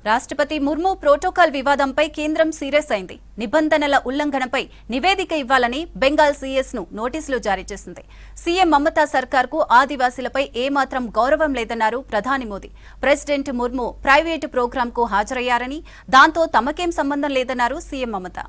రాష్ట్రపతి ముర్ము ప్రోటోకాల్ వివాదంపై కేంద్రం సీరియస్ అయింది. నిబంధనల ఉల్లంఘనపై నివేదిక ఇవ్వాలని బెంగాల్ సీఎస్ ను నోటీసులు జారీ చేసింది. సీఎం మమతా సర్కార్కు ఆదివాసీలపై ఏమాత్రం గౌరవం లేదన్నారు ప్రధాని మోదీ. ప్రెసిడెంట్ ముర్ము ప్రైవేటు ప్రోగ్రాంకు హాజరయ్యారని, దాంతో తమకేం సంబంధం లేదన్నారు సీఎం మమతా.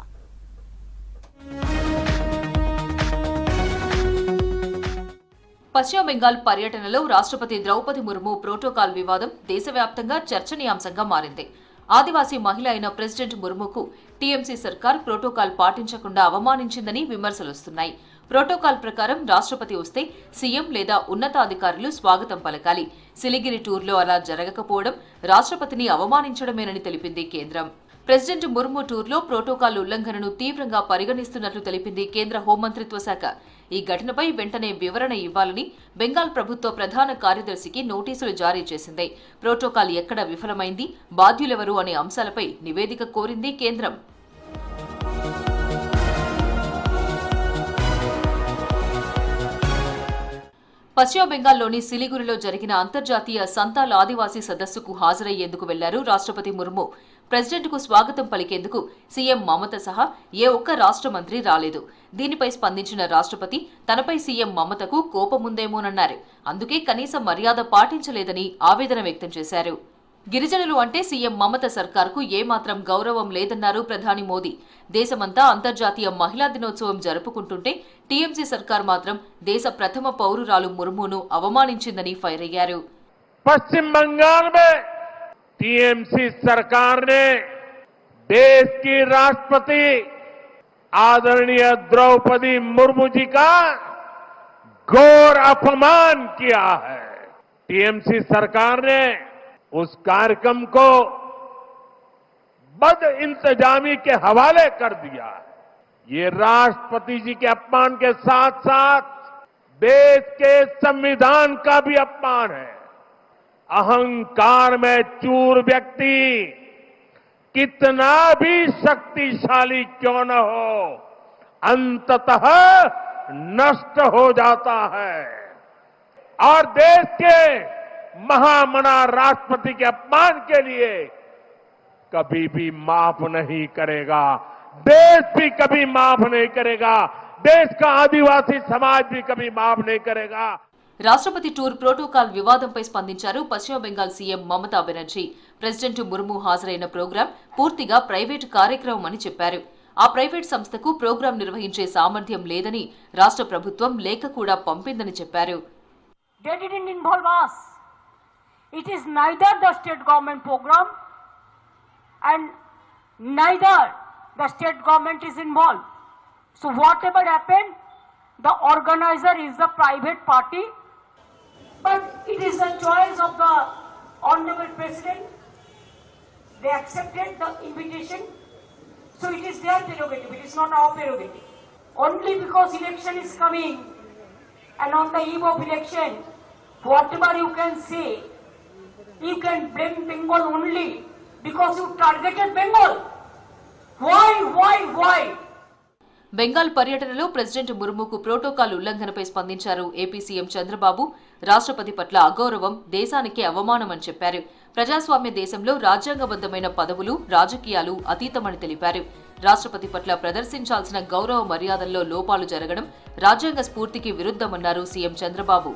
పశ్చిమ బెంగాల్ పర్యటనలో రాష్ట్రపతి ద్రౌపది ముర్ము ప్రోటోకాల్ వివాదం దేశవ్యాప్తంగా చర్చనీయాంశంగా మారింది. ఆదివాసీ మహిళ అయిన ప్రెసిడెంట్ ముర్ముకు టీఎంసీ సర్కార్ ప్రోటోకాల్ పాటించకుండా అవమానించిందని విమర్శలొస్తున్నాయి. ప్రోటోకాల్ ప్రకారం రాష్ట్రపతి వస్తే సీఎం లేదా ఉన్నతాధికారులు స్వాగతం పలకాలి. సిలిగిరి టూర్లో అలా జరగకపోవడం రాష్ట్రపతిని అవమానించడమేనని తెలిపింది కేంద్రం. ప్రెసిడెంట్ ముర్ము టూర్లో ప్రోటోకాల్ ఉల్లంఘనను తీవ్రంగా పరిగణిస్తున్నట్లు తెలిపింది కేంద్ర హోంమంత్రిత్వ శాఖ. ఈ ఘటనపై వెంటనే వివరణ ఇవ్వాలని బెంగాల్ ప్రభుత్వ ప్రధాన కార్యదర్శికి నోటీసులు జారీ చేసింది. ప్రోటోకాల్ ఎక్కడ విఫలమైంది, బాధ్యులెవరు అనే అంశాలపై నివేదిక కోరింది కేంద్రం. పశ్చిమ బెంగాల్లోని సిలిగురిలో జరిగిన అంతర్జాతీయ సంతాల్ ఆదివాసీ సదస్సుకు హాజరయ్యేందుకు వెళ్లారు రాష్ట్రపతి ముర్ము. ప్రెసిడెంట్కు స్వాగతం పలికేందుకు సీఎం మమత సహా ఏ ఒక్క రాష్ట్ర మంత్రి రాలేదు. దీనిపై స్పందించిన రాష్ట్రపతి తనపై సీఎం మమతకు కోపముందేమోనన్నారు. అందుకే కనీస మర్యాద పాటించలేదని ఆవేదన వ్యక్తం చేశారు. గిరిజనులు అంటే సీఎం మమత సర్కార్కు ఏమాత్రం గౌరవం లేదన్నారు ప్రధాని మోదీ. దేశమంతా అంతర్జాతీయ మహిళా దినోత్సవం జరుపుకుంటుంటే టీఎంసీ సర్కార్ మాత్రం దేశ ప్రథమ పౌరురాలు ముర్మును అవమానించిందని ఫైర్ అయ్యారు. పశ్చిమ बंगाल में टीएमसी सरकार ने देश की राष्ट्रपति आदरणीय द्रौपदी मुर्मू जी का घोर अपमान किया है. टीएमसी सरकार ने उस कार्यक्रम को बद इंतजामी के हवाले कर दिया. ये राष्ट्रपति जी के अपमान के साथ साथ देश के संविधान का भी अपमान है. अहंकार में चूर व्यक्ति कितना भी शक्तिशाली क्यों न हो, अंततः नष्ट हो जाता है. और देश के महामना राष्ट्रपति के अपमान के लिए कभी भी माफ नहीं करेगा. देश भी कभी माफ नहीं करेगा. देश का आदिवासी समाज भी कभी माफ नहीं करेगा. రాష్ట్రపతి టూర్ ప్రోటోకాల్ వివాదంపై స్పందించారు పశ్చిమ బెంగాల్ సీఎం మమతా బెనర్జీ. ప్రెసిడెంట్ ముర్ము హాజరైన ప్రోగ్రాం పూర్తిగా ప్రైవేటు కార్యక్రమం అని చెప్పారు. ఆ ప్రైవేట్ సంస్థకు ప్రోగ్రాం నిర్వహించే సామర్థ్యం లేదని రాష్ట్ర ప్రభుత్వం లేఖ కూడా పంపిందని చెప్పారు. It is neither the state government program and neither the state government is involved. So whatever happened, the organizer is the private party, but it is the choice of the Honorable President. They accepted the invitation, so it is their prerogative, it is not our prerogative. Only because election is coming, and on the eve of election, whatever you can say, you can blame Bengal only because you targeted Bengal. Why? Bengal పర్యటనలో president ముర్ముకు protocol ఉల్లంఘనపై స్పందించారు AP CM Chandrababu. రాష్ట్రపతి పట్ల అగౌరవం దేశానికి అవమానమని చెప్పారు. ప్రజాస్వామ్య దేశంలో రాజ్యాంగబద్ధమైన పదవులు, రాజకీయాలు అతీతమని తెలిపారు. రాష్ట్రపతి పట్ల ప్రదర్శించాల్సిన గౌరవ మర్యాదల్లో లోపాలు జరగడం రాజ్యాంగ స్ఫూర్తికి విరుద్ధమన్నారు సీఎం చంద్రబాబు.